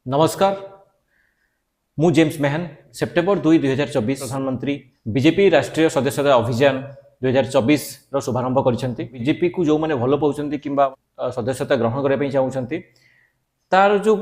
नमस्कार मु James Mahan September 2 2024 प्रधानमंत्री बीजेपी राष्ट्रीय सदस्यता अभियान 2024 शुभारंभ कर बीजेपी को जो मैंने भल पाँच कि सदस्यता ग्रहण करने चाहूँगी तार जो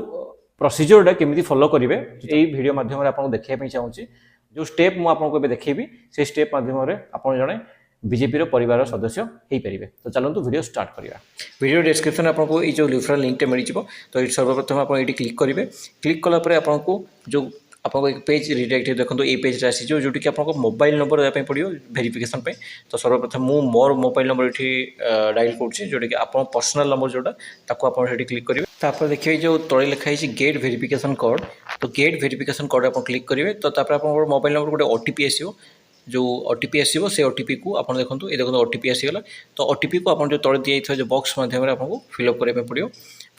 प्रोसीजर केमी फॉलो करेंगे यही वीडियो माध्यम आपको देखा चाहूँगी जो स्टेप मुझे देखेबी से स्टेप माध्यम आप जड़े बीजेपी परिवार सदस्य हो पारे। तो चलते वीडियो स्टार्ट करवा। वीडियो डिस्क्रिप्शन आपको ये जो रिफरल लिंक मिल जाए तो ये सर्वप्रथम आप ये क्लिक करेंगे। क्लिक कलापर आपको जो आपको एक पेज रिडायरेक्ट देखो ये पेज आसी जो कि आपको मोबाइल नंबर देवाई पड़ो वेरिफिकेशन पे। तो सर्वप्रथम मु मोर मोबाइल नंबर ये डायल कर जोटा कि आप पर्सनल नंबर जोटा ताको आप क्लिक करेंगे। तापर देखिए जो तले लिखाई गेट वेरिफिकेशन कोड तो गेट वेरिफिकेशन कोड आप क्लिक करेंगे। तो आप मोबाइल नंबर गोटे ओटीपी आसो जो ओटीपी आसो से ओटीपी को आप देखो ये देखो ओटीपी आसीगला। तो ओटीपी को आप जो तले दिया जो बॉक्स माध्यम आपको फिलअप करने पड़ो।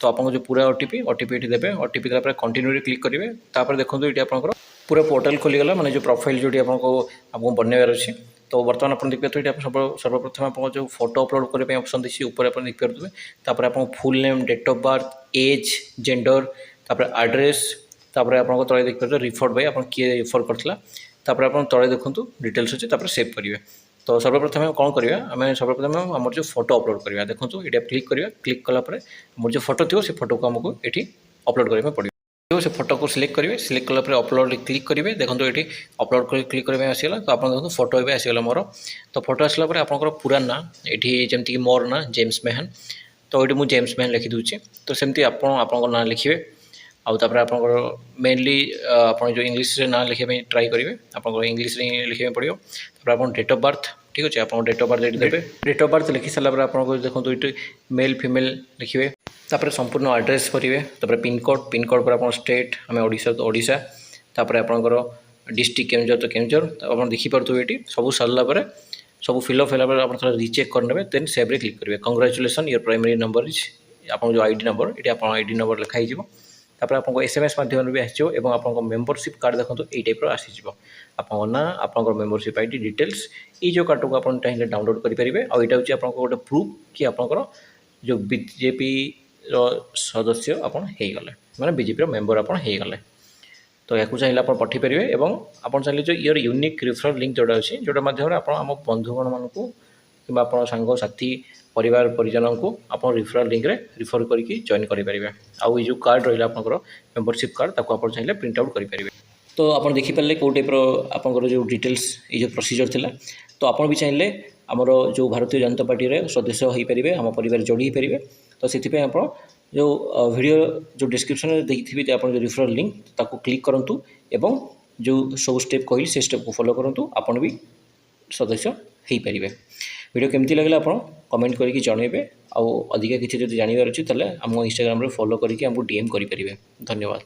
तो आपको जो पूरा ओटीपी ये देवे ओटीपी देला कंटिन्यू क्लिक करेंगे। तापर देखो ये आप पूरा पोर्टाल खोलीगला माने जो प्रोफाइल जो आपको बनवार अच्छे। तो बर्तमान आप देखिए तो ये सर्वप्रथम आप जो फोटो अपलोड करने ऑप्शन देखिए ऊपर आप देखिए। तापर आप full name date of birth age gender तापर एड्रेस तापर आप तले देखिए रिफर्ड बाय आप किए रिफर करता। तापर आप तले देखूँ डिटेल्स अच्छे तापर सेव करेंगे। तो सर्वप्रथम कौन करवा आम सर्वप्रथम आम जो फोटो अपलोड करवा देखो ये क्लिक करवा। क्लिक कलापर आम जो फोटो थी से फोटो को आमको ये अपलोड करने पड़ो। से फोटो को सिलेक्ट करेंगे। सिलेक्ट कलापर अपलोड क्लिक करेंगे। देखो ये अपलोड कर क्लिक करने आसगला। तो आप देखो फोटो भी आसगला मोर। तो फोटो आसला आप पूरा ना ये जमीक मोर ना जेम्स मेहन। तो ये मुझे जेम्स मेहन लिखिदे। तो सेमती आप ना लिखे आउे आप मेनली आप जो इंग्लीश ना लिखाई ट्राए करेंगे। आप इंग्लीश लिखा पड़ो। आप डेट ऑफ बर्थ ठीक अच्छे आप डेट ऑफ बर्थ ये देते। डेट ऑफ बर्थ लिखी सारापर आप देखो ये मेल फीमेल लिखे। तापर संपूर्ण एड्रेस करेंगे। तापर पिनकोड पर आप स्टेट आम ओडिशा तो ओडिशा तापर आपंकर डिस्ट्रिक्ट केमझर तो केमझर आप देखिपे ये सब सरला सब फिलअप होगा आप रिचेक करने देन सेव रे क्लिक करेंगे। Congratulation your primary number is आप जो आईडी नंबर ये आप आईडी नंबर लिखाई। तापर आपको एसएमएस माध्यम भी आसो और आप मेम्बरशिप कार्ड देखो ये टाइप आसीज आप ना आप मेम्बरशिप आईडी डिटेल्स ये जो कार्ड को आप चाहिए डाउनलोड करेंगे। और यहाँ हूँ आप गोटे प्रूफ कि आपंकर जो बीजेपी सदस्य आप माने बीजेपी मेम्बर आप गले। तो या चाहिए आप पठेपारे और आप चाहिए जो योर यूनिक रिफरल लिंक जोटा अच्छी जोटा माध्यम आप बंधुगण मानक कि आप सांग साथी परिवार परिजन को आप रिफरल लिंक रे रिफर करके जॉइन करेंगे। आउ जो कार्ड रहा आपंकर मेम्बरशिप कार्ड ताको आप चाहिए प्रिंट आउट करेंगे। तो आप देखिपारे कौ टाइप आपंकर जो डिटेल्स ये प्रोसीजर थिला। तो आप भी चाहिए आमर जो भारतीय जनता पार्टी रे सदस्य हो पारे आम परिवार जोड़ी पारे। तो से आप जो वीडियो जो डिस्क्रिप्शन में देखिए आप जो रिफरल लिंक ताको क्लिक करूँ एवं जो सब स्टेप कहली से स्टेप को फॉलो करूँ आपन भी सदस्य हो पारे। वीडियो केमती लगे आप कमेंट करके जनइबे। आउ अधिका किसी जब जानवर अच्छी आम इंस्टाग्राम फॉलो करके हमको डीएम करेंगे। धन्यवाद।